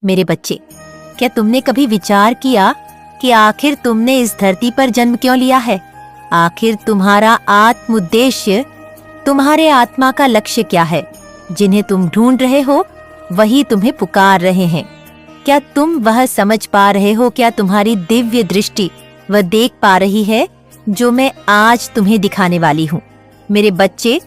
मेरे बच्चे, क्या तुमने कभी विचार किया कि आखिर तुमने इस धरती पर जन्म क्यों लिया है? आखिर तुम्हारा आत्म उद्देश्य, तुम्हारे आत्मा का लक्ष्य क्या है? जिन्हें तुम ढूंढ रहे हो वही तुम्हें पुकार रहे हैं। क्या तुम वह समझ पा रहे हो? क्या तुम्हारी दिव्य दृष्टि वह देख पा रही है जो मैं आज तुम्हें दिखाने वाली हूँ? मेरे बच्चे,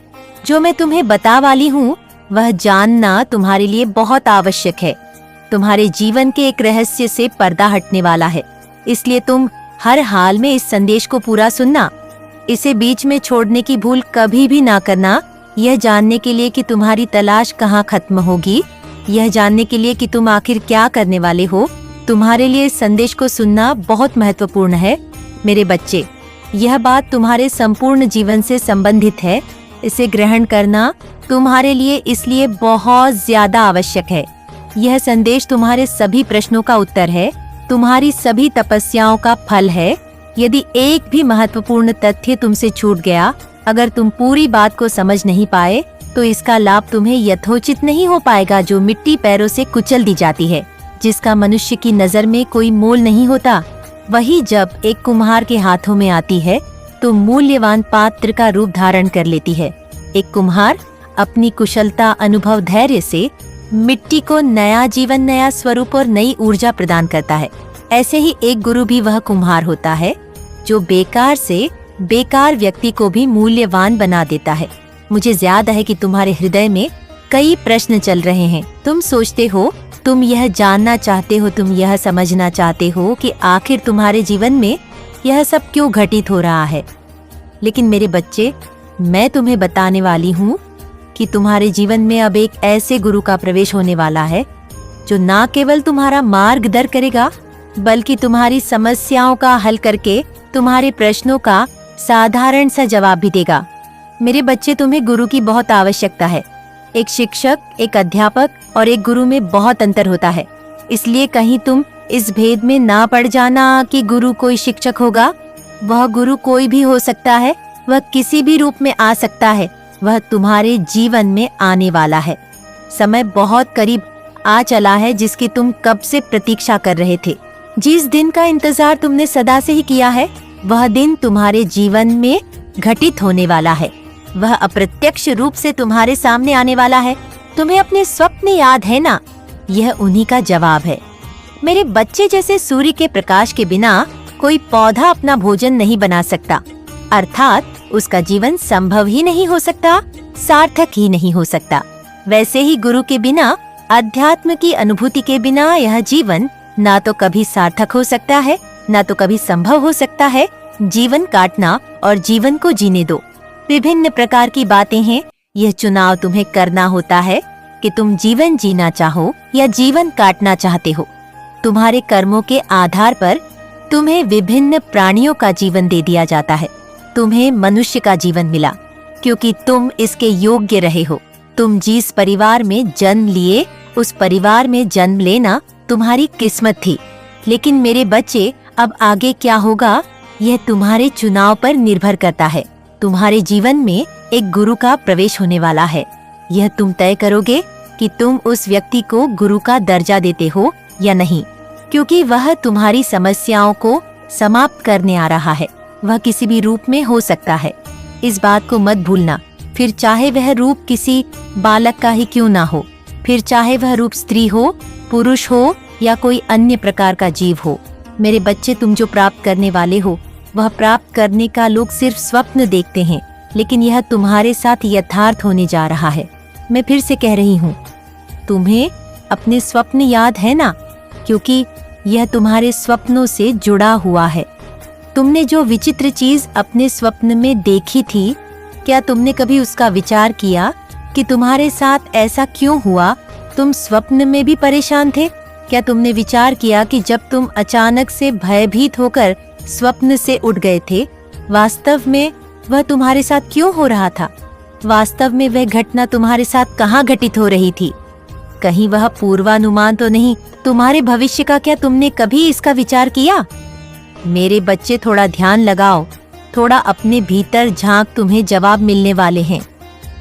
जो मैं तुम्हें बता वाली हूँ वह जानना तुम्हारे लिए बहुत आवश्यक है। तुम्हारे जीवन के एक रहस्य से पर्दा हटने वाला है, इसलिए तुम हर हाल में इस संदेश को पूरा सुनना। इसे बीच में छोड़ने की भूल कभी भी ना करना। यह जानने के लिए कि तुम्हारी तलाश कहाँ खत्म होगी, यह जानने के लिए कि तुम आखिर क्या करने वाले हो, तुम्हारे लिए इस संदेश को सुनना बहुत महत्वपूर्ण है। मेरे बच्चे, यह बात तुम्हारे संपूर्ण जीवन से संबंधित है। इसे ग्रहण करना तुम्हारे लिए इसलिए बहुत ज्यादा आवश्यक है। यह संदेश तुम्हारे सभी प्रश्नों का उत्तर है, तुम्हारी सभी तपस्याओं का फल है। यदि एक भी महत्वपूर्ण तथ्य तुमसे छूट गया, अगर तुम पूरी बात को समझ नहीं पाए, तो इसका लाभ तुम्हें यथोचित नहीं हो पाएगा। जो मिट्टी पैरों से कुचल दी जाती है, जिसका मनुष्य की नजर में कोई मोल नहीं होता, वही जब एक कुम्हार के हाथों में आती है तो मूल्यवान पात्र का रूप धारण कर लेती है। एक कुम्हार अपनी कुशलता, अनुभव, धैर्य से मिट्टी को नया जीवन, नया स्वरूप और नई ऊर्जा प्रदान करता है। ऐसे ही एक गुरु भी वह कुम्हार होता है जो बेकार से बेकार व्यक्ति को भी मूल्यवान बना देता है। मुझे याद है कि तुम्हारे हृदय में कई प्रश्न चल रहे हैं। तुम सोचते हो, तुम यह जानना चाहते हो, तुम यह समझना चाहते हो कि आखिर तुम्हारे जीवन में यह सब क्यों घटित हो रहा है। लेकिन मेरे बच्चे, मैं तुम्हें बताने वाली हूँ कि तुम्हारे जीवन में अब एक ऐसे गुरु का प्रवेश होने वाला है जो ना केवल तुम्हारा मार्गदर्शन करेगा, बल्कि तुम्हारी समस्याओं का हल करके तुम्हारे प्रश्नों का साधारण सा जवाब भी देगा। मेरे बच्चे, तुम्हें गुरु की बहुत आवश्यकता है। एक शिक्षक, एक अध्यापक और एक गुरु में बहुत अंतर होता है। इसलिए कहीं तुम इस भेद में ना पड़ जाना कि गुरु कोई शिक्षक होगा। वह गुरु कोई भी हो सकता है, वह किसी भी रूप में आ सकता है, वह तुम्हारे जीवन में आने वाला है। समय बहुत करीब आ चला है जिसकी तुम कब से प्रतीक्षा कर रहे थे। जिस दिन का इंतजार तुमने सदा से ही किया है, वह दिन तुम्हारे जीवन में घटित होने वाला है। वह अप्रत्यक्ष रूप से तुम्हारे सामने आने वाला है। तुम्हें अपने स्वप्न याद है ना? यह उन्हीं का जवाब है। मेरे बच्चे, जैसे सूर्य के प्रकाश के बिना कोई पौधा अपना भोजन नहीं बना सकता, अर्थात उसका जीवन संभव ही नहीं हो सकता, सार्थक ही नहीं हो सकता, वैसे ही गुरु के बिना, अध्यात्म की अनुभूति के बिना यह जीवन ना तो कभी सार्थक हो सकता है, ना तो कभी संभव हो सकता है। जीवन काटना और जीवन को जीने दो विभिन्न प्रकार की बातें हैं। यह चुनाव तुम्हें करना होता है कि तुम जीवन जीना चाहो या जीवन काटना चाहते हो। तुम्हारे कर्मों के आधार पर तुम्हें विभिन्न प्राणियों का जीवन दे दिया जाता है। तुम्हें मनुष्य का जीवन मिला क्योंकि तुम इसके योग्य रहे हो। तुम जिस परिवार में जन्म लिए, उस परिवार में जन्म लेना तुम्हारी किस्मत थी। लेकिन मेरे बच्चे, अब आगे क्या होगा यह तुम्हारे चुनाव पर निर्भर करता है। तुम्हारे जीवन में एक गुरु का प्रवेश होने वाला है। यह तुम तय करोगे कि तुम उस व्यक्ति को गुरु का दर्जा देते हो या नहीं, क्योंकि वह तुम्हारी समस्याओं को समाप्त करने आ रहा है। वह किसी भी रूप में हो सकता है, इस बात को मत भूलना। फिर चाहे वह रूप किसी बालक का ही क्यों ना हो, फिर चाहे वह रूप स्त्री हो, पुरुष हो या कोई अन्य प्रकार का जीव हो। मेरे बच्चे, तुम जो प्राप्त करने वाले हो, वह प्राप्त करने का लोग सिर्फ स्वप्न देखते हैं, लेकिन यह तुम्हारे साथ यथार्थ होने जा रहा है। मैं फिर से कह रही हूँ, तुम्हें अपने स्वप्न याद है ना? क्योंकि यह तुम्हारे स्वप्नों से जुड़ा हुआ है। तुमने जो विचित्र चीज अपने स्वप्न में देखी थी, क्या तुमने कभी उसका विचार किया कि तुम्हारे साथ ऐसा क्यों हुआ? तुम स्वप्न में भी परेशान थे। क्या तुमने विचार किया कि जब तुम अचानक से भयभीत होकर स्वप्न से उठ गए थे, वास्तव में वह तुम्हारे साथ क्यों हो रहा था? वास्तव में वह घटना तुम्हारे साथ कहाँ घटित हो रही थी? कहीं वह पूर्वानुमान तो नहीं तुम्हारे भविष्य का? क्या तुमने कभी इसका विचार किया? मेरे बच्चे, थोड़ा ध्यान लगाओ, थोड़ा अपने भीतर झांक, तुम्हें जवाब मिलने वाले हैं।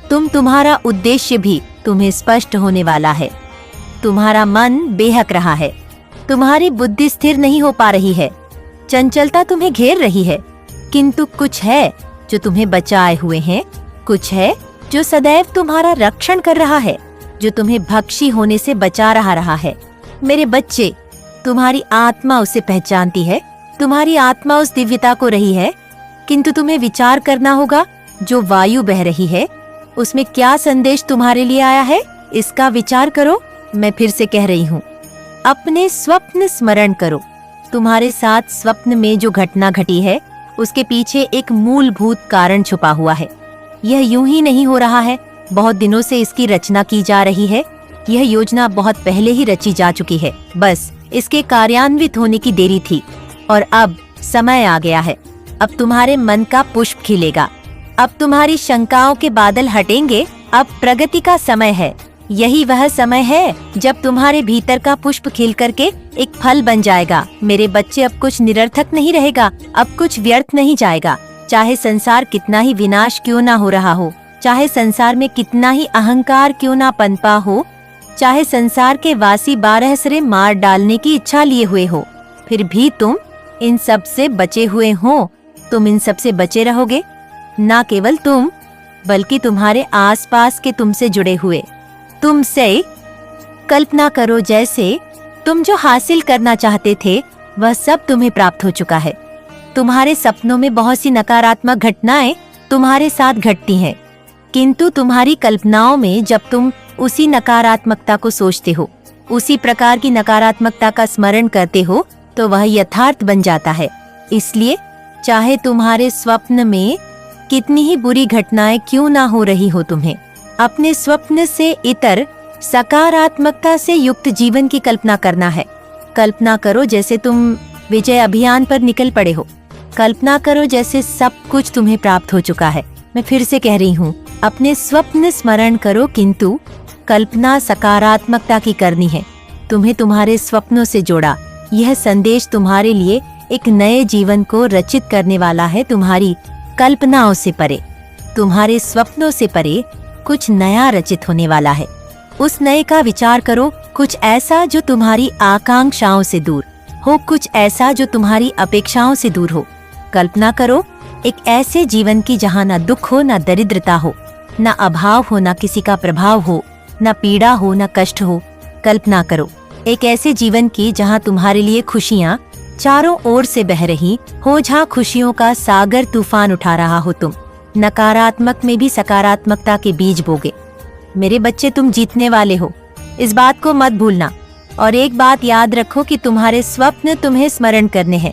तुम्हारा उद्देश्य भी तुम्हें स्पष्ट होने वाला है। तुम्हारा मन बेहक रहा है, तुम्हारी बुद्धि स्थिर नहीं हो पा रही है, चंचलता तुम्हें घेर रही है, किंतु कुछ है जो तुम्हें बचाए हुए हैं, कुछ है जो सदैव तुम्हारा रक्षण कर रहा है, जो तुम्हें भक्षी होने से बचा रहा है। मेरे बच्चे, तुम्हारी आत्मा उसे पहचानती है, तुम्हारी आत्मा उस दिव्यता को रही है, किंतु तुम्हें विचार करना होगा जो वायु बह रही है उसमें क्या संदेश तुम्हारे लिए आया है, इसका विचार करो। मैं फिर से कह रही हूँ, अपने स्वप्न स्मरण करो। तुम्हारे साथ स्वप्न में जो घटना घटी है उसके पीछे एक मूलभूत कारण छुपा हुआ है। यह यूं ही नहीं हो रहा है, बहुत दिनों से इसकी रचना की जा रही है। यह योजना बहुत पहले ही रची जा चुकी है, बस इसके कार्यान्वित होने की देरी थी और अब समय आ गया है। अब तुम्हारे मन का पुष्प खिलेगा, अब तुम्हारी शंकाओं के बादल हटेंगे, अब प्रगति का समय है। यही वह समय है जब तुम्हारे भीतर का पुष्प खिल करके एक फल बन जाएगा। मेरे बच्चे, अब कुछ निरर्थक नहीं रहेगा, अब कुछ व्यर्थ नहीं जाएगा। चाहे संसार कितना ही विनाश क्यों ना हो रहा हो, चाहे संसार में कितना ही अहंकार क्यों ना पनपा हो, चाहे संसार के वासी 12 सिरे मार डालने की इच्छा लिए हुए हो, फिर भी तुम इन सब से बचे हुए हो। तुम इन सब से बचे रहोगे, ना केवल तुम बल्कि तुम्हारे आसपास के तुमसे जुड़े हुए। तुमसे कल्पना करो जैसे तुम जो हासिल करना चाहते थे वह सब तुम्हें प्राप्त हो चुका है। तुम्हारे सपनों में बहुत सी नकारात्मक घटनाएं तुम्हारे साथ घटती हैं, किंतु तुम्हारी कल्पनाओं में जब तुम उसी नकारात्मकता को सोचते हो, उसी प्रकार की नकारात्मकता का स्मरण करते हो, तो वह यथार्थ बन जाता है। इसलिए चाहे तुम्हारे स्वप्न में कितनी ही बुरी घटनाएं क्यों ना हो रही हो, तुम्हें अपने स्वप्न से इतर सकारात्मकता से युक्त जीवन की कल्पना करना है। कल्पना करो जैसे तुम विजय अभियान पर निकल पड़े हो। कल्पना करो जैसे सब कुछ तुम्हें प्राप्त हो चुका है। मैं फिर से कह रही हूँ, अपने स्वप्न स्मरण करो, किंतु कल्पना सकारात्मकता की करनी है। तुम्हें तुम्हारे स्वप्नों से जोड़ा। यह संदेश तुम्हारे लिए एक नए जीवन को रचित करने वाला है। तुम्हारी कल्पनाओं से परे, तुम्हारे स्वप्नों से परे कुछ नया रचित होने वाला है। उस नए का विचार करो, कुछ ऐसा जो तुम्हारी आकांक्षाओं से दूर हो, कुछ ऐसा जो तुम्हारी अपेक्षाओं से दूर हो। कल्पना करो एक ऐसे जीवन की जहाँ न दुख हो, न दरिद्रता हो, न अभाव हो, न किसी का प्रभाव हो, न पीड़ा हो, न कष्ट हो। कल्पना करो एक ऐसे जीवन की जहाँ तुम्हारे लिए खुशियाँ चारों ओर से बह रही हो, जहाँ खुशियों का सागर तूफान उठा रहा हो। तुम नकारात्मक में भी सकारात्मकता के बीज बोगे। मेरे बच्चे, तुम जीतने वाले हो, इस बात को मत भूलना। और एक बात याद रखो कि तुम्हारे स्वप्न तुम्हें स्मरण करने हैं।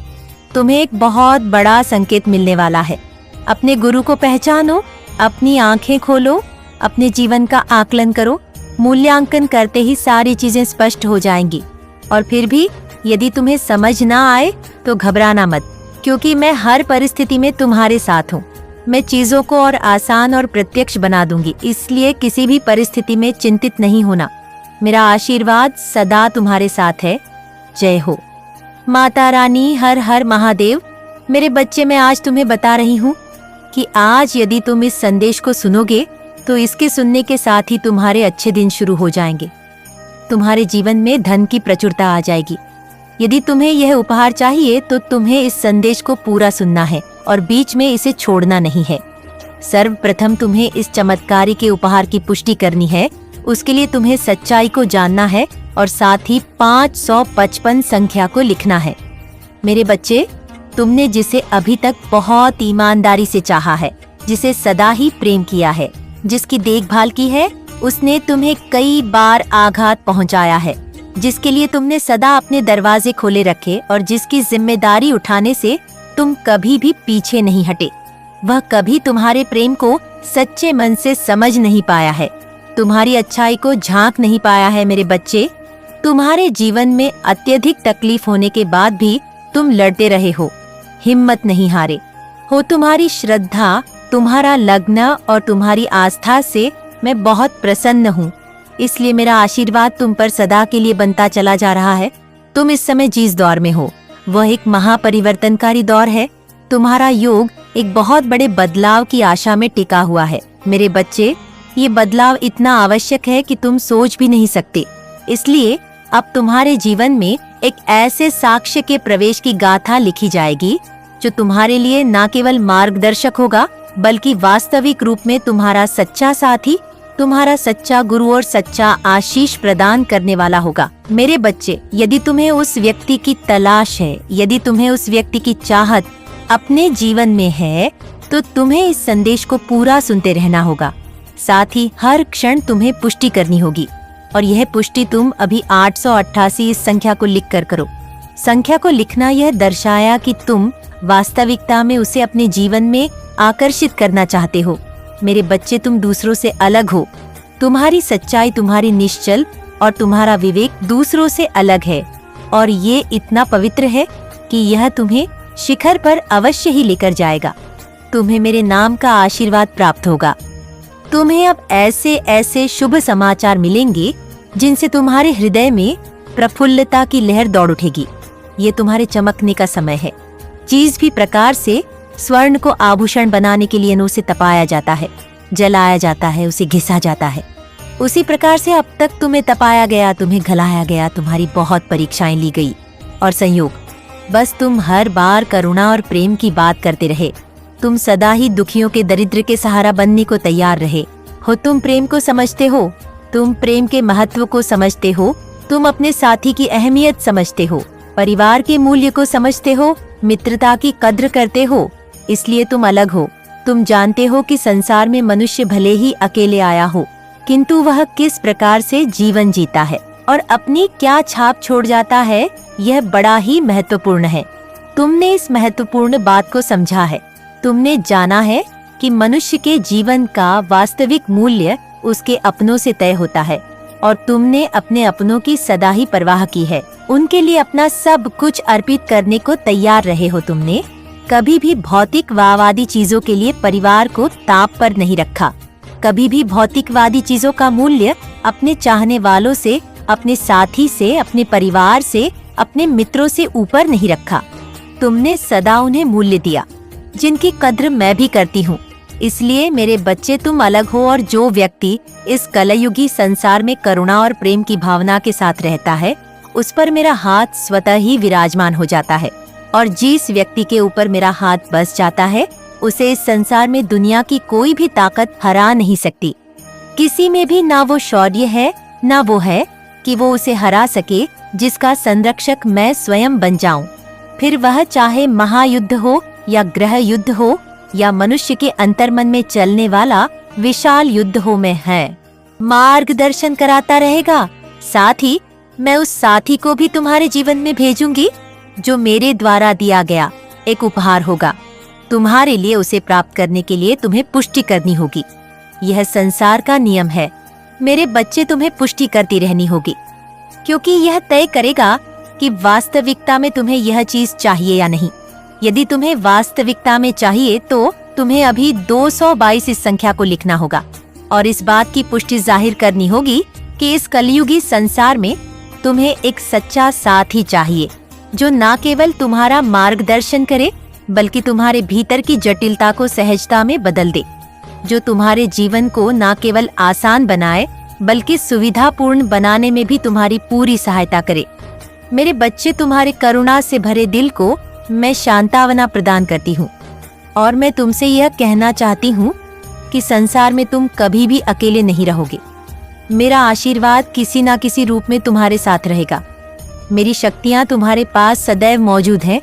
तुम्हें एक बहुत बड़ा संकेत मिलने वाला है। अपने गुरु को पहचानो, अपनी आंखें खोलो, अपने जीवन का आकलन करो। मूल्यांकन करते ही सारी चीजें स्पष्ट हो जाएंगी। और फिर भी यदि तुम्हें समझ ना आए तो घबराना मत, क्योंकि मैं हर परिस्थिति में तुम्हारे साथ हूँ। मैं चीजों को और आसान और प्रत्यक्ष बना दूंगी, इसलिए किसी भी परिस्थिति में चिंतित नहीं होना। मेरा आशीर्वाद सदा तुम्हारे साथ है। जय हो। माता रानी, हर हर महादेव। मेरे बच्चे, मैं आज तुम्हें बता रही हूँ कि आज यदि तुम इस संदेश को सुनोगे तो इसके सुनने के साथ ही तुम्हारे अच्छे दिन शुरू हो जाएंगे। तुम्हारे जीवन में धन की प्रचुरता आ जाएगी। यदि तुम्हें यह उपहार चाहिए तो तुम्हें इस संदेश को पूरा सुनना है और बीच में इसे छोड़ना नहीं है। सर्वप्रथम तुम्हें इस चमत्कारी के उपहार की पुष्टि करनी है। उसके लिए तुम्हें सच्चाई को जानना है और साथ ही 555 संख्या को लिखना है। मेरे बच्चे, तुमने जिसे अभी तक बहुत ईमानदारी से चाहा है, जिसे सदा ही प्रेम किया है, जिसकी देखभाल की है, उसने तुम्हें कई बार आघात पहुंचाया है, जिसके लिए तुमने सदा अपने दरवाजे खोले रखे और जिसकी जिम्मेदारी उठाने से तुम कभी भी पीछे नहीं हटे। वह कभी तुम्हारे प्रेम को सच्चे मन से समझ नहीं पाया है, तुम्हारी अच्छाई को झांक नहीं पाया है। मेरे बच्चे, तुम्हारे जीवन में अत्यधिक तकलीफ होने के बाद भी तुम लड़ते रहे हो, हिम्मत नहीं हारे हो। तुम्हारी श्रद्धा, तुम्हारा लग्न और तुम्हारी आस्था से मैं बहुत प्रसन्न हूँ। इसलिए मेरा आशीर्वाद तुम पर सदा के लिए बनता चला जा रहा है। तुम इस समय जिस दौर में हो वह एक महापरिवर्तनकारी दौर है। तुम्हारा योग एक बहुत बड़े बदलाव की आशा में टिका हुआ है। मेरे बच्चे, ये बदलाव इतना आवश्यक है कि तुम सोच भी नहीं सकते। इसलिए अब तुम्हारे जीवन में एक ऐसे साक्ष्य के प्रवेश की गाथा लिखी जाएगी जो तुम्हारे लिए न केवल मार्गदर्शक होगा बल्कि वास्तविक रूप में तुम्हारा सच्चा साथी, तुम्हारा सच्चा गुरु और सच्चा आशीष प्रदान करने वाला होगा। मेरे बच्चे, यदि तुम्हें उस व्यक्ति की तलाश है, यदि तुम्हें उस व्यक्ति की चाहत अपने जीवन में है, तो तुम्हें इस संदेश को पूरा सुनते रहना होगा। साथ ही हर क्षण तुम्हें पुष्टि करनी होगी और यह पुष्टि तुम अभी 888 इस संख्या को लिख कर करो। संख्या को लिखना यह दर्शाया कि तुम वास्तविकता में उसे अपने जीवन में आकर्षित करना चाहते हो। मेरे बच्चे, तुम दूसरों से अलग हो। तुम्हारी सच्चाई, तुम्हारी निश्चल और तुम्हारा विवेक दूसरों से अलग है और ये इतना पवित्र है कि यह तुम्हें शिखर पर अवश्य ही लेकर जाएगा। तुम्हें मेरे नाम का आशीर्वाद प्राप्त होगा। तुम्हें अब ऐसे ऐसे शुभ समाचार मिलेंगे जिनसे तुम्हारे हृदय में प्रफुल्लता की लहर दौड़ उठेगी। ये तुम्हारे चमकने का समय है। जिस भी प्रकार से स्वर्ण को आभूषण बनाने के लिए उसे तपाया जाता है, जलाया जाता है, उसे घिसा जाता है, उसी प्रकार से अब तक तुम्हें तपाया गया, तुम्हें घलाया गया, तुम्हारी बहुत परीक्षाएं ली गई और संयोग, बस तुम हर बार करुणा और प्रेम की बात करते रहे। तुम सदा ही दुखियों के दरिद्र के सहारा बनने को तैयार रहे हो। तुम प्रेम को समझते हो, तुम प्रेम के महत्व को समझते हो, तुम अपने साथी की अहमियत समझते हो, परिवार के मूल्य को समझते हो, मित्रता की कद्र करते हो। इसलिए तुम अलग हो। तुम जानते हो कि संसार में मनुष्य भले ही अकेले आया हो, किंतु वह किस प्रकार से जीवन जीता है और अपनी क्या छाप छोड़ जाता है, यह बड़ा ही महत्वपूर्ण है। तुमने इस महत्वपूर्ण बात को समझा है। तुमने जाना है कि मनुष्य के जीवन का वास्तविक मूल्य उसके अपनों से तय होता है और तुमने अपने अपनों की सदा ही परवाह की है। उनके लिए अपना सब कुछ अर्पित करने को तैयार रहे हो। तुमने कभी भी भौतिकवादी चीजों के लिए परिवार को ताप पर नहीं रखा। कभी भी भौतिकवादी चीजों का मूल्य अपने चाहने वालों से, अपने साथी से, अपने परिवार से, अपने मित्रों से ऊपर नहीं रखा। तुमने सदा उन्हें मूल्य दिया जिनकी कद्र मैं भी करती हूँ। इसलिए मेरे बच्चे, तुम अलग हो और जो व्यक्ति इस कलयुगी संसार में करुणा और प्रेम की भावना के साथ रहता है, उस पर मेरा हाथ स्वतः ही विराजमान हो जाता है और जिस व्यक्ति के ऊपर मेरा हाथ बस जाता है, उसे इस संसार में दुनिया की कोई भी ताकत हरा नहीं सकती। किसी में भी ना वो शौर्य है, ना वो है कि वो उसे हरा सके जिसका संरक्षक मैं स्वयं बन जाऊं। फिर वह चाहे महायुद्ध हो या ग्रह युद्ध हो या मनुष्य के अंतर्मन में चलने वाला विशाल युद्ध हो, में है मार्गदर्शन कराता रहेगा। साथ ही मैं उस साथी को भी तुम्हारे जीवन में भेजूंगी जो मेरे द्वारा दिया गया एक उपहार होगा। तुम्हारे लिए उसे प्राप्त करने के लिए तुम्हें पुष्टि करनी होगी। यह संसार का नियम है। मेरे बच्चे, तुम्हें पुष्टि करती रहनी होगी, क्योंकि यह तय करेगा कि वास्तविकता में तुम्हें यह चीज चाहिए या नहीं। यदि तुम्हें वास्तविकता में चाहिए तो तुम्हें अभी 222 इस संख्या को लिखना होगा और इस बात की पुष्टि जाहिर करनी होगी कि इस कलयुगी संसार में तुम्हें एक सच्चा साथी चाहिए जो न केवल तुम्हारा मार्गदर्शन करे बल्कि तुम्हारे भीतर की जटिलता को सहजता में बदल दे, जो तुम्हारे जीवन को न केवल आसान बनाए बल्कि सुविधापूर्ण बनाने में भी तुम्हारी पूरी सहायता करे। मेरे बच्चे, तुम्हारे करुणा से भरे दिल को मैं शांतावना प्रदान करती हूँ और मैं तुमसे यह कहना चाहती हूँ कि संसार में तुम कभी भी अकेले नहीं रहोगे। मेरा आशीर्वाद किसी न किसी रूप में तुम्हारे साथ रहेगा। मेरी शक्तियाँ तुम्हारे पास सदैव मौजूद हैं।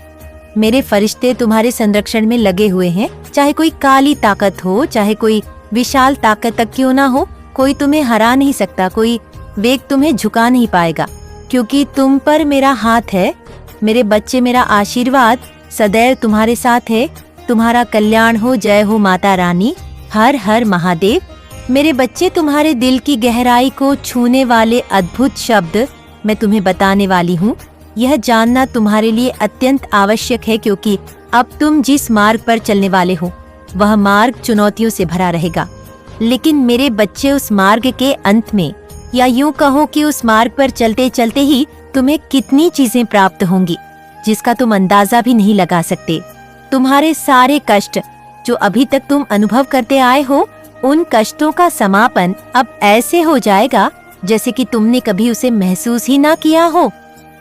मेरे फरिश्ते तुम्हारे संरक्षण में लगे हुए हैं। चाहे कोई काली ताकत हो, चाहे कोई विशाल ताकत तक क्यों ना हो, कोई तुम्हें हरा नहीं सकता, कोई वेग तुम्हें झुका नहीं पाएगा, क्योंकि तुम पर मेरा हाथ है। मेरे बच्चे, मेरा आशीर्वाद सदैव तुम्हारे साथ है। तुम्हारा कल्याण हो। जय हो माता रानी। हर हर महादेव। मेरे बच्चे, तुम्हारे दिल की गहराई को छूने वाले अद्भुत शब्द मैं तुम्हें बताने वाली हूँ। यह जानना तुम्हारे लिए अत्यंत आवश्यक है, क्योंकि अब तुम जिस मार्ग पर चलने वाले हो वह मार्ग चुनौतियों से भरा रहेगा। लेकिन मेरे बच्चे, उस मार्ग के अंत में, या यूं कहो कि उस मार्ग पर चलते चलते ही तुम्हें कितनी चीजें प्राप्त होंगी जिसका तुम अंदाजा भी नहीं लगा सकते। तुम्हारे सारे कष्ट जो अभी तक तुम अनुभव करते आए हो, उन कष्टों का समापन अब ऐसे हो जाएगा जैसे कि तुमने कभी उसे महसूस ही ना किया हो।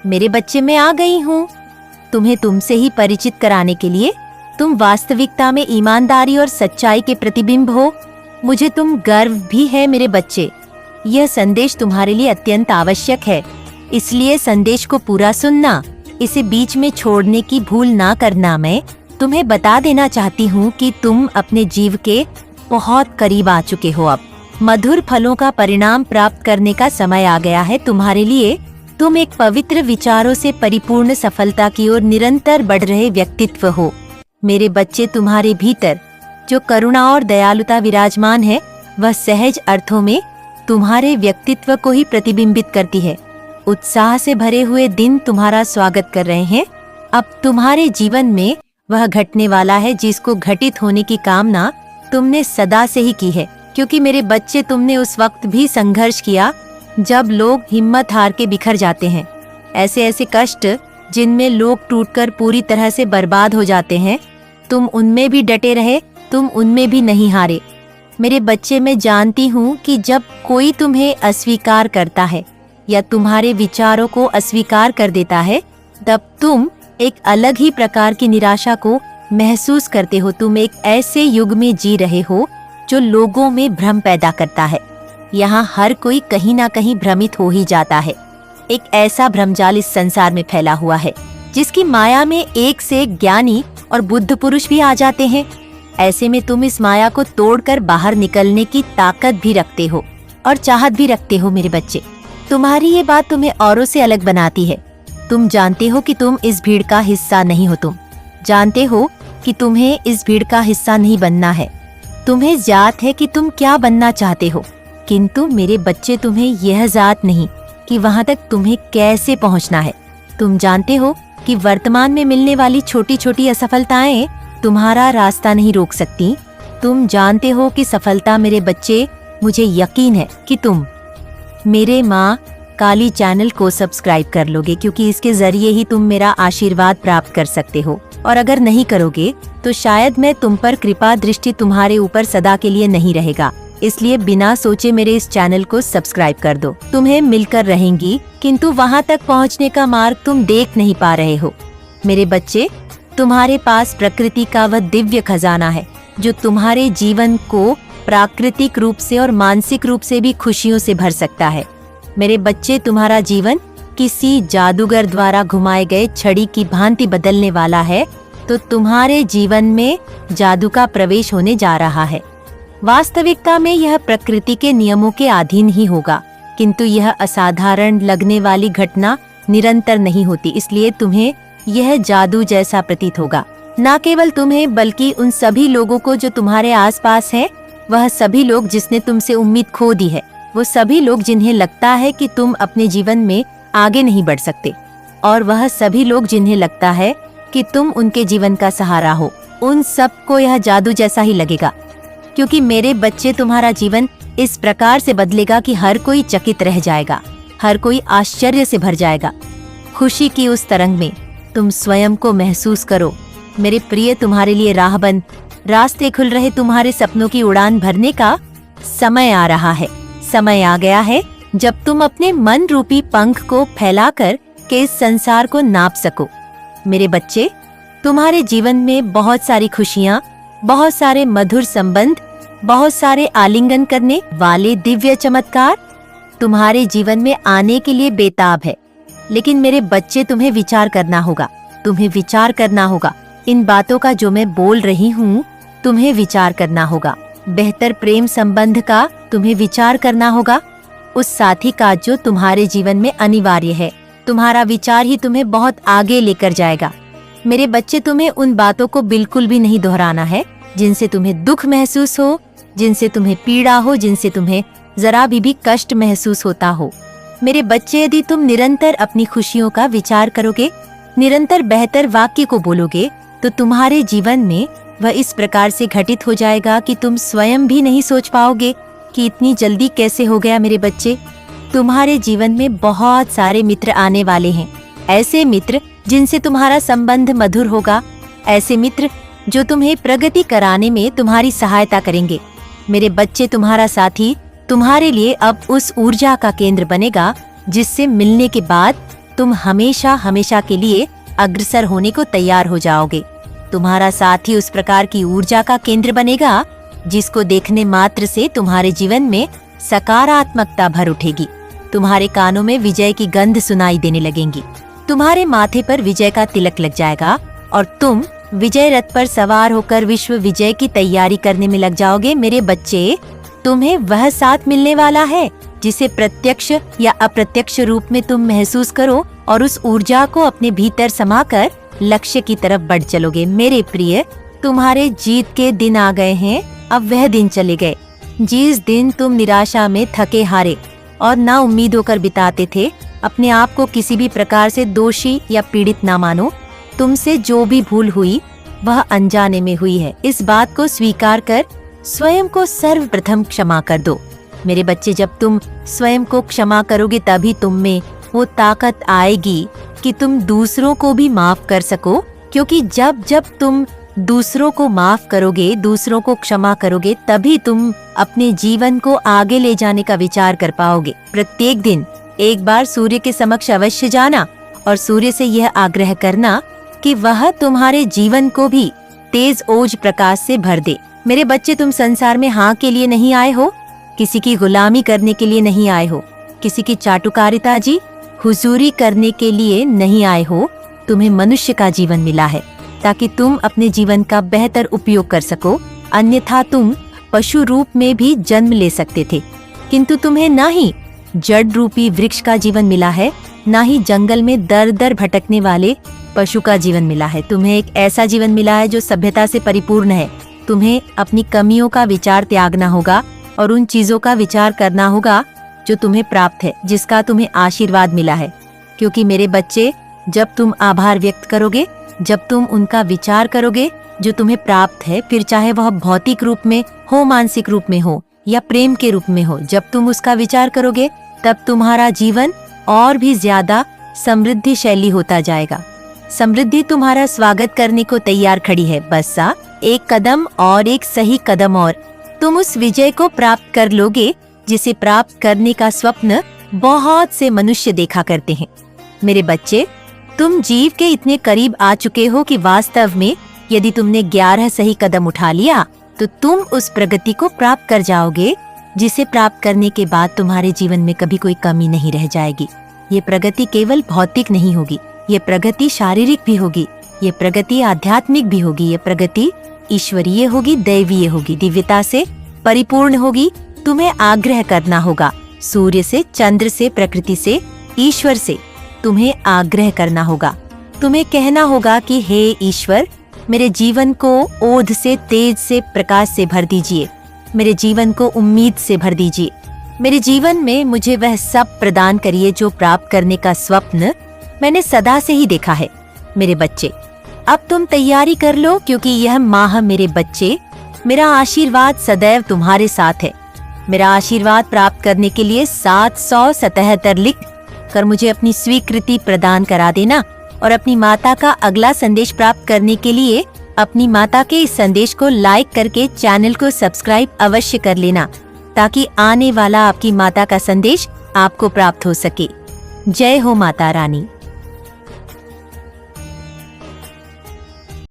मेरे बच्चे, मैं आ गई हूँ तुम्हें तुमसे ही परिचित कराने के लिए। तुम वास्तविकता में ईमानदारी और सच्चाई के प्रतिबिंब हो। मुझे तुम गर्व भी है मेरे बच्चे। यह संदेश तुम्हारे लिए अत्यंत आवश्यक है, इसलिए संदेश को पूरा सुनना, इसे बीच में छोड़ने की भूल ना करना। मैं तुम्हें बता देना चाहती हूँ कि तुम अपने जीव के बहुत करीब आ चुके हो। अब मधुर फलों का परिणाम प्राप्त करने का समय आ गया है तुम्हारे लिए। तुम एक पवित्र विचारों से परिपूर्ण सफलता की ओर निरंतर बढ़ रहे व्यक्तित्व हो। मेरे बच्चे, तुम्हारे भीतर जो करुणा और दयालुता विराजमान है, वह सहज अर्थों में तुम्हारे व्यक्तित्व को ही प्रतिबिंबित करती है। उत्साह से भरे हुए दिन तुम्हारा स्वागत कर रहे हैं। अब तुम्हारे जीवन में वह घटने वाला है जिसको घटित होने की कामना तुमने सदा से ही की है। क्योंकि मेरे बच्चे, तुमने उस वक्त भी संघर्ष किया जब लोग हिम्मत हार के बिखर जाते हैं। ऐसे ऐसे कष्ट जिनमें लोग टूटकर पूरी तरह से बर्बाद हो जाते हैं, तुम उनमें भी डटे रहे, तुम उनमें भी नहीं हारे। मेरे बच्चे, मैं जानती हूँ कि जब कोई तुम्हें अस्वीकार करता है या तुम्हारे विचारों को अस्वीकार कर देता है, तब तुम एक अलग ही प्रकार की निराशा को महसूस करते हो। तुम एक ऐसे युग में जी रहे हो जो लोगों में भ्रम पैदा करता है। यहाँ हर कोई कहीं ना कहीं भ्रमित हो ही जाता है। एक ऐसा भ्रमजाल इस संसार में फैला हुआ है जिसकी माया में एक से एक ज्ञानी और बुद्ध पुरुष भी आ जाते हैं। ऐसे में तुम इस माया को तोड़कर बाहर निकलने की ताकत भी रखते हो और चाहत भी रखते हो। मेरे बच्चे, तुम्हारी ये बात तुम्हें औरों से अलग बनाती है। तुम जानते हो कि तुम इस भीड़ का हिस्सा नहीं हो। तुम जानते हो कि तुम्हें इस भीड़ का हिस्सा नहीं बनना है। तुम्हें जात है कि तुम क्या बनना चाहते हो, किंतु मेरे बच्चे, तुम्हें यह जात नहीं कि वहां तक तुम्हें कैसे पहुंचना है। तुम जानते हो कि वर्तमान में मिलने वाली छोटी छोटी असफलताएं तुम्हारा रास्ता नहीं रोक सकती। तुम जानते हो कि सफलता, मेरे बच्चे, मुझे यकीन है कि तुम मेरे माँ काली चैनल को सब्सक्राइब कर लोगे, क्योंकि इसके जरिए ही तुम मेरा आशीर्वाद प्राप्त कर सकते हो। और अगर नहीं करोगे तो शायद मैं तुम पर कृपा दृष्टि तुम्हारे ऊपर सदा के लिए नहीं रहेगा। इसलिए बिना सोचे मेरे इस चैनल को सब्सक्राइब कर दो। तुम्हें मिलकर रहेंगी, किंतु वहाँ तक पहुँचने का मार्ग तुम देख नहीं पा रहे हो। मेरे बच्चे, तुम्हारे पास प्रकृति का वह दिव्य खजाना है जो तुम्हारे जीवन को प्राकृतिक रूप से और मानसिक रूप से भी खुशियों से भर सकता है। मेरे बच्चे, तुम्हारा जीवन किसी जादूगर द्वारा घुमाए गए छड़ी की भांति बदलने वाला है, तो तुम्हारे जीवन में जादू का प्रवेश होने जा रहा है। वास्तविकता में यह प्रकृति के नियमों के अधीन ही होगा, किंतु यह असाधारण लगने वाली घटना निरंतर नहीं होती। इसलिए तुम्हें यह जादू जैसा प्रतीत होगा। न केवल तुम्हें, बल्कि उन सभी लोगों को जो तुम्हारे आसपास हैं। वह सभी लोग जिसने तुमसे उम्मीद खो दी है, वो सभी लोग जिन्हें लगता है कि तुम अपने जीवन में आगे नहीं बढ़ सकते, और वह सभी लोग जिन्हें लगता है कि तुम उनके जीवन का सहारा हो, उन सबको यह जादू जैसा ही लगेगा। क्योंकि मेरे बच्चे, तुम्हारा जीवन इस प्रकार से बदलेगा कि हर कोई चकित रह जाएगा, हर कोई आश्चर्य से भर जाएगा। खुशी की उस तरंग में तुम स्वयं को महसूस करो। मेरे प्रिय, तुम्हारे लिए राहबंद रास्ते खुल रहे। तुम्हारे सपनों की उड़ान भरने का समय आ रहा है। समय आ गया है जब तुम अपने मन रूपी पंख को फैलाकर के इस संसार को नाप सको। मेरे बच्चे, तुम्हारे जीवन में बहुत सारी खुशियाँ, बहुत सारे मधुर संबंध, बहुत सारे आलिंगन करने वाले दिव्य चमत्कार तुम्हारे जीवन में आने के लिए बेताब है। लेकिन मेरे बच्चे, तुम्हें विचार करना होगा। तुम्हें विचार करना होगा। इन बातों का जो मैं बोल रही हूँ, तुम्हें विचार करना होगा। बेहतर प्रेम संबंध का तुम्हें विचार करना होगा, उस साथी का जो तुम्हारे जीवन में अनिवार्य है। तुम्हारा विचार ही तुम्हें बहुत आगे लेकर जाएगा। मेरे बच्चे, तुम्हें उन बातों को बिल्कुल भी नहीं दोहराना है जिनसे तुम्हें दुख महसूस हो, जिनसे तुम्हें पीड़ा हो, जिनसे तुम्हें जरा भी कष्ट महसूस होता हो। मेरे बच्चे, यदि तुम निरंतर अपनी खुशियों का विचार करोगे, निरंतर बेहतर वाक्य को बोलोगे, तो तुम्हारे जीवन में वह इस प्रकार से घटित हो जाएगा कि तुम स्वयं भी नहीं सोच पाओगे कि इतनी जल्दी कैसे हो गया। मेरे बच्चे, तुम्हारे जीवन में बहुत सारे मित्र आने वाले हैं। ऐसे मित्र जिनसे तुम्हारा संबंध मधुर होगा, ऐसे मित्र जो तुम्हें प्रगति कराने में तुम्हारी सहायता करेंगे। मेरे बच्चे, तुम्हारा साथी तुम्हारे लिए अब उस ऊर्जा का केंद्र बनेगा जिससे मिलने के बाद तुम हमेशा हमेशा के लिए अग्रसर होने को तैयार हो जाओगे। तुम्हारा साथी उस प्रकार की ऊर्जा का केंद्र बनेगा जिसको देखने मात्र से तुम्हारे जीवन में सकारात्मकता भर उठेगी। तुम्हारे कानों में विजय की गंध सुनाई देने लगेंगी। तुम्हारे माथे पर विजय का तिलक लग जाएगा और तुम विजय रथ पर सवार होकर विश्व विजय की तैयारी करने में लग जाओगे। मेरे बच्चे, तुम्हें वह साथ मिलने वाला है जिसे प्रत्यक्ष या अप्रत्यक्ष रूप में तुम महसूस करो और उस ऊर्जा को अपने भीतर समाकर लक्ष्य की तरफ बढ़ चलोगे। मेरे प्रिय, तुम्हारे जीत के दिन आ गए हैं। अब वह दिन चले गए जिस दिन तुम निराशा में थके हारे और ना उम्मीद होकर बिताते थे। अपने आप को किसी भी प्रकार से दोषी या पीड़ित ना मानो। तुमसे जो भी भूल हुई वह अनजाने में हुई है। इस बात को स्वीकार कर स्वयं को सर्वप्रथम क्षमा कर दो। मेरे बच्चे, जब तुम स्वयं को क्षमा करोगे तभी तुम में वो ताकत आएगी कि तुम दूसरों को भी माफ कर सको। क्योंकि जब जब तुम दूसरों को माफ करोगे, दूसरों को क्षमा करोगे, तभी तुम अपने जीवन को आगे ले जाने का विचार कर पाओगे। प्रत्येक दिन एक बार सूर्य के समक्ष अवश्य जाना और सूर्य से यह आग्रह करना कि वह तुम्हारे जीवन को भी तेज ओज प्रकाश से भर दे। मेरे बच्चे, तुम संसार में हाँ के लिए नहीं आए हो, किसी की गुलामी करने के लिए नहीं आए हो, किसी की चाटुकारिता जी हुजूरी करने के लिए नहीं आए हो। तुम्हें मनुष्य का जीवन मिला है ताकि तुम अपने जीवन का बेहतर उपयोग कर सको। अन्यथा तुम पशु रूप में भी जन्म ले सकते थे, किंतु तुम्हें ना ही जड़ रूपी वृक्ष का जीवन मिला है, ना ही जंगल में दर दर भटकने वाले पशु का जीवन मिला है। तुम्हें एक ऐसा जीवन मिला है जो सभ्यता से परिपूर्ण है। तुम्हें अपनी कमियों का विचार त्यागना होगा और उन चीजों का विचार करना होगा जो तुम्हें प्राप्त है, जिसका तुम्हें आशीर्वाद मिला है। क्योंकि मेरे बच्चे, जब तुम आभार व्यक्त करोगे, जब तुम उनका विचार करोगे जो तुम्हें प्राप्त है, फिर चाहे वह भौतिक रूप में हो, मानसिक रूप में हो या प्रेम के रूप में हो, जब तुम उसका विचार करोगे तब तुम्हारा जीवन और भी ज्यादा समृद्धिशाली होता जाएगा। समृद्धि तुम्हारा स्वागत करने को तैयार खड़ी है। बस एक कदम और, एक सही कदम और तुम उस विजय को प्राप्त कर लोगे जिसे प्राप्त करने का स्वप्न बहुत से मनुष्य देखा करते हैं। मेरे बच्चे, तुम जीव के इतने करीब आ चुके हो कि वास्तव में यदि तुमने 11 सही कदम उठा लिया तो तुम उस प्रगति को प्राप्त कर जाओगे जिसे प्राप्त करने के बाद तुम्हारे जीवन में कभी कोई कमी नहीं रह जाएगी। ये प्रगति केवल भौतिक नहीं होगी, ये प्रगति शारीरिक भी होगी, ये प्रगति आध्यात्मिक भी होगी, ये प्रगति ईश्वरीय होगी, दैवीय होगी, दिव्यता से परिपूर्ण होगी। तुम्हें आग्रह करना होगा सूर्य से, चंद्र से, प्रकृति से, ईश्वर से तुम्हें आग्रह करना होगा। तुम्हें कहना होगा कि हे ईश्वर, मेरे जीवन को ओध से, तेज से, प्रकाश से भर दीजिए। मेरे जीवन को उम्मीद से भर दीजिए। मेरे जीवन में मुझे वह सब प्रदान करिए जो प्राप्त करने का स्वप्न मैंने सदा से ही देखा है। मेरे बच्चे, अब तुम तैयारी कर लो, क्योंकि यह माह, मेरे बच्चे, मेरा आशीर्वाद सदैव तुम्हारे साथ है। मेरा आशीर्वाद प्राप्त करने के लिए 777 लिख कर मुझे अपनी स्वीकृति प्रदान करा देना और अपनी माता का अगला संदेश प्राप्त करने के लिए अपनी माता के इस संदेश को लाइक करके चैनल को सब्सक्राइब अवश्य कर लेना, ताकि आने वाला आपकी माता का संदेश आपको प्राप्त हो सके। जय हो माता रानी।